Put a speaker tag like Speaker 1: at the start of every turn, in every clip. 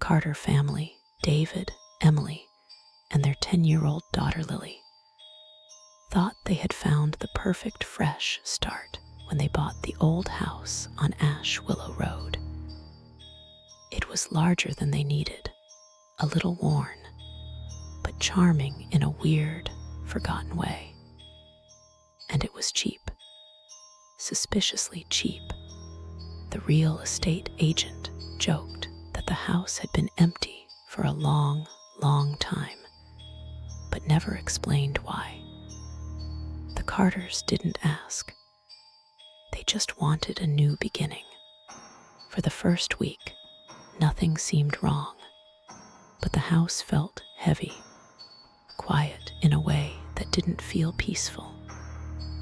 Speaker 1: Carter family, David, Emily, and their 10-year-old daughter Lily, thought they had found the perfect fresh start when they bought the old house on Ash Willow Road. It was larger than they needed, a little worn, but charming in a weird, forgotten way. And it was cheap, suspiciously cheap. The real estate agent joked that the house had been empty for a long, long time, but never explained why. The Carters didn't ask. They just wanted a new beginning. For the first week, nothing seemed wrong, but the house felt heavy, quiet in a way that didn't feel peaceful,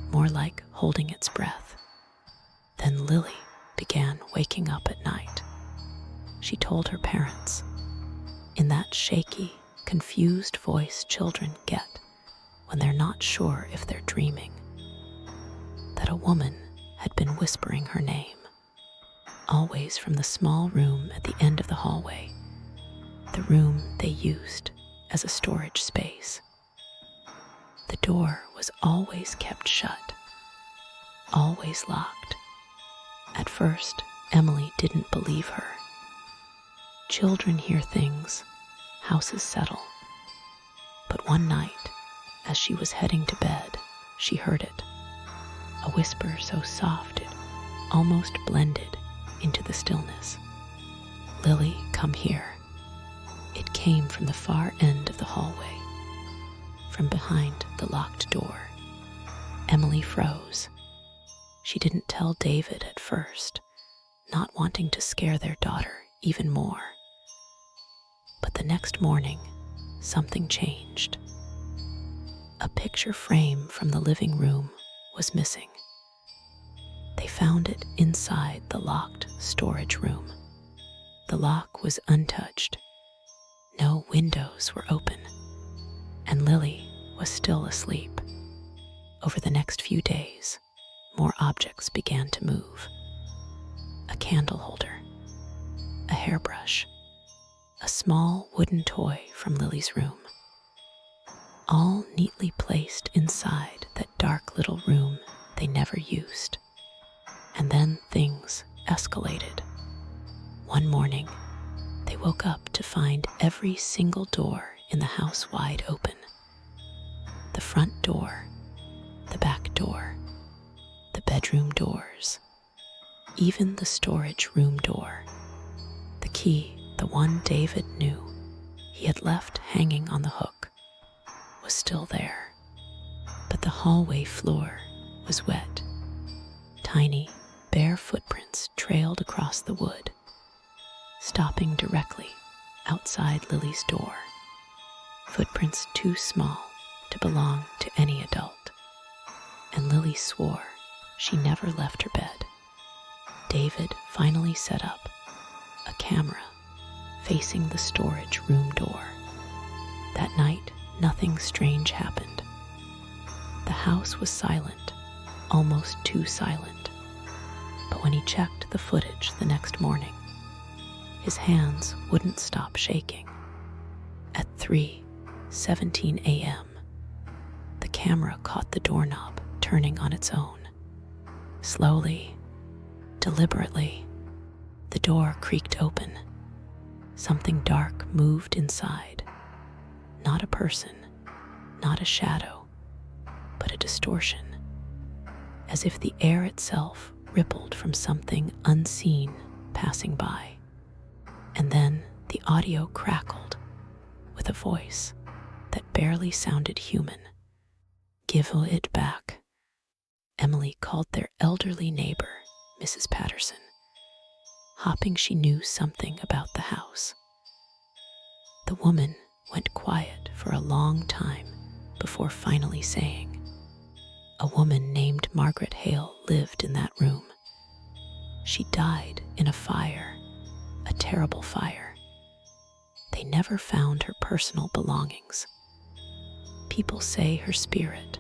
Speaker 1: more like holding its breath. Then Lily began waking up at night. She told her parents, in that shaky, confused voice children get when they're not sure if they're dreaming, that a woman had been whispering her name, always from the small room at the end of the hallway, the room they used as a storage space. The door was always kept shut, always locked. At first, Emily didn't believe her. Children hear things, houses settle. But one night, as she was heading to bed, she heard it. A whisper so soft it almost blended into the stillness. "Lily, come here." It came from the far end of the hallway, from behind the locked door. Emily froze. She didn't tell David at first, not wanting to scare their daughter even more. But the next morning, something changed. A picture frame from the living room was missing. They found it inside the locked storage room. The lock was untouched. No windows were open, and Lily was still asleep. Over the next few days, more objects began to move. A candle holder, a hairbrush, a small wooden toy from Lily's room, all neatly placed inside that dark little room they never used. And then things escalated. One morning, they woke up to find every single door in the house wide open. The front door, the back door, the bedroom doors, even the storage room door. The key, the one David knew he had left hanging on the hook, was still there. But the hallway floor was wet. Tiny, bare footprints trailed across the wood, stopping directly outside Lily's door. Footprints too small to belong to any adult. And Lily swore she never left her bed. David finally set up a camera facing the storage room door. That night, nothing strange happened. The house was silent, almost too silent. But when he checked the footage the next morning, his hands wouldn't stop shaking. At 3:17 a.m., the camera caught the doorknob turning on its own. Slowly, deliberately, the door creaked open. Something dark moved inside. Not a person, not a shadow, but a distortion, as if the air itself rippled from something unseen passing by. And then the audio crackled with a voice that barely sounded human. "Give it back." Emily called their elderly neighbor, Mrs. Patterson, hoping she knew something about the house. The woman went quiet for a long time before finally saying, "A woman named Margaret Hale lived in that room. She died in a fire, a terrible fire. They never found her personal belongings. People say her spirit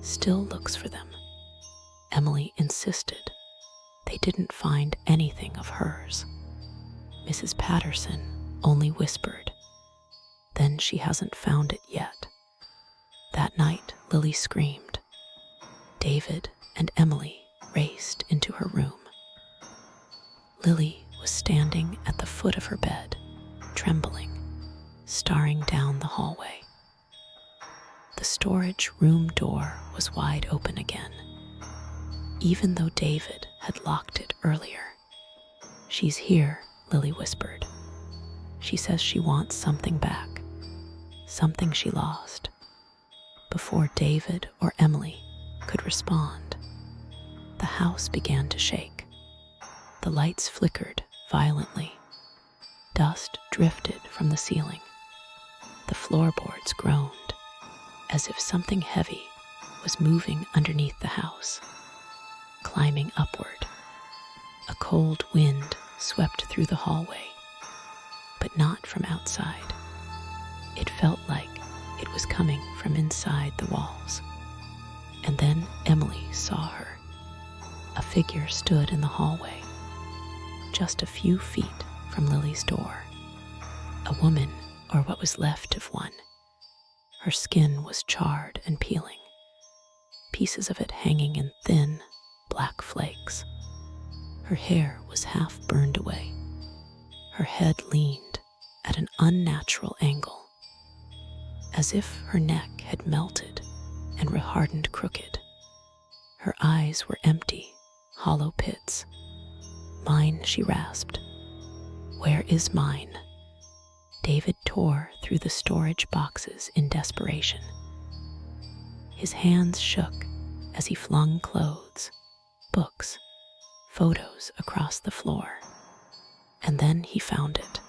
Speaker 1: still looks for them." Emily insisted they didn't find anything of hers. Mrs. Patterson only whispered, "Then she hasn't found it yet." That night, Lily screamed. David and Emily raced into her room. Lily was standing at the foot of her bed, trembling, staring down the hallway. The storage room door was wide open again, even though David had locked it earlier. "She's here," Lily whispered. "She says she wants something back, something she lost." Before David or Emily could respond, the house began to shake. The lights flickered violently. Dust drifted from the ceiling. The floorboards groaned, as if something heavy was moving underneath the house. Climbing upward, a cold wind swept through the hallway, but not from outside. It felt like it was coming from inside the walls. And then Emily saw her. A figure stood in the hallway, just a few feet from Lily's door. A woman, or what was left of one. Her skin was charred and peeling, pieces of it hanging in thin, black flakes. Her hair was half burned away. Her head leaned at an unnatural angle, as if her neck had melted and hardened crooked. Her eyes were empty, hollow pits. "Mine," she rasped. "Where is mine?" David tore through the storage boxes in desperation. His hands shook as he flung clothes, books, photos across the floor. And then he found it.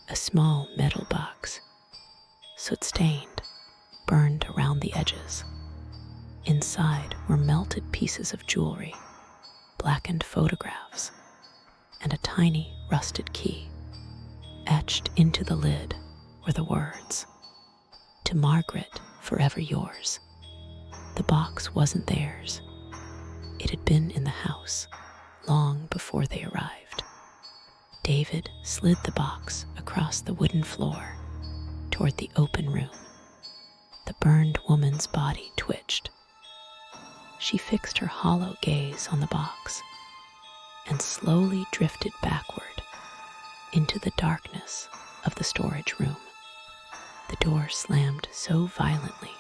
Speaker 1: A small metal box, soot-stained, burned around the edges. Inside were melted pieces of jewelry, blackened photographs, and a tiny rusted key. Etched into the lid were the words, "To Margaret, forever yours." The box wasn't theirs. It had been in the house long before they arrived. David slid the box across the wooden floor toward the open room. The burned woman's body twitched. She fixed her hollow gaze on the box and slowly drifted backward into the darkness of the storage room. The door slammed so violently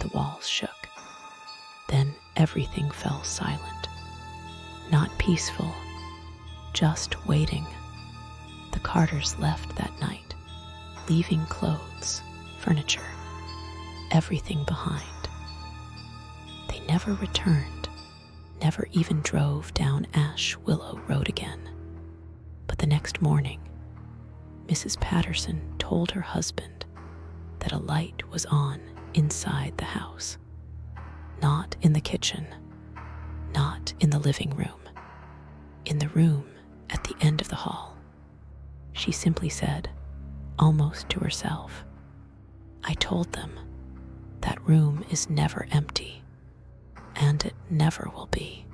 Speaker 1: the walls shook. Then everything fell silent. Not peaceful, just waiting. The Carters left that night, leaving clothes, furniture, everything behind. They never returned, never even drove down Ash Willow Road again. But the next morning, Mrs. Patterson told her husband that a light was on inside the house. Not in the kitchen, not in the living room, in the room at the end of the hall. She simply said, almost to herself, "I told them that room is never empty, and it never will be."